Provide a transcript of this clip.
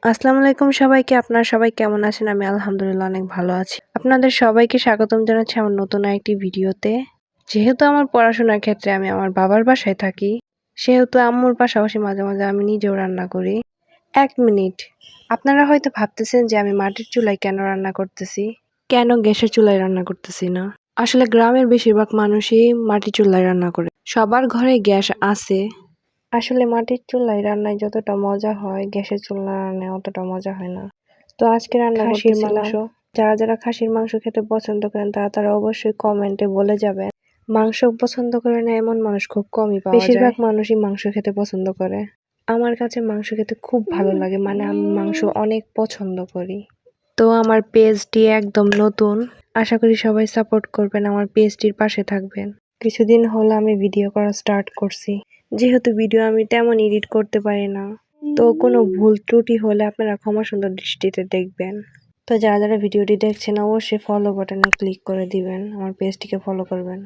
আসসালামু আলাইকুম সবাইকে। আপনারা সবাই কেমন আছেন? আমি আলহামদুলিল্লাহ অনেক ভালো আছি। আপনাদের সবাইকে স্বাগতম জানাচ্ছি আমার নতুন আরেকটি ভিডিওতে। যেহেতু আমার পড়াশোনার ক্ষেত্রে আমি আমার বাবার বাসায় থাকি, সেহেতু আম্মুর পাশাপাশি মাঝে, মাঝে আমি নিজেও রান্না করি। ১ মিনিট। আপনারা হয়তো ভাবতেছেন যে আমি মাটির চুলায় কেন রান্না করতেছি? কেন গ্যাসের চুলায় রান্না করতেছি না? আসলে গ্রামের বেশিরভাগ মানুষই মাটির চুলায় রান্না করে। সবার ঘরে গ্যাস আছে। আসলে মাটির চুলায় রান্নায় যতটা মজা হয়, গ্যাসের চুলায় রান্নায় অতটা মজা হয় না। তো আজকে রান্না খাসির করতেছিলাম মাংস। যারা খাসির মাংস খেতে পছন্দ করেন তারা অবশ্যই কমেন্টে বলে যাবেন। মাংস পছন্দ করে না এমন মানুষ খুব কমই পাওয়া যায়। বেশিরভাগ মানুষই মাংস খেতে পছন্দ করে। আমার কাছে মাংস খেতে খুব ভালো লাগে, মানে আমি মাংস অনেক পছন্দ করি। তো আমার পেজটি একদম নতুন। আশা করি সবাই সাপোর্ট করবেন, আমার পেজটির পাশে থাকবেন। কিছুদিন হলো আমি ভিডিও করা স্টার্ট করছি। যেহেতু ভিডিও আমি তেমন এডিট করতে পারি না, তো কোনো ভুল ত্রুটি হলে আপনারা ক্ষমা সুন্দর দৃষ্টিতে দেখবেন। তো যারা ভিডিওটি দেখছেন অবশ্যই ফলো বাটনে ক্লিক করে দিবেন, আমার পেজটিকে ফলো করবেন।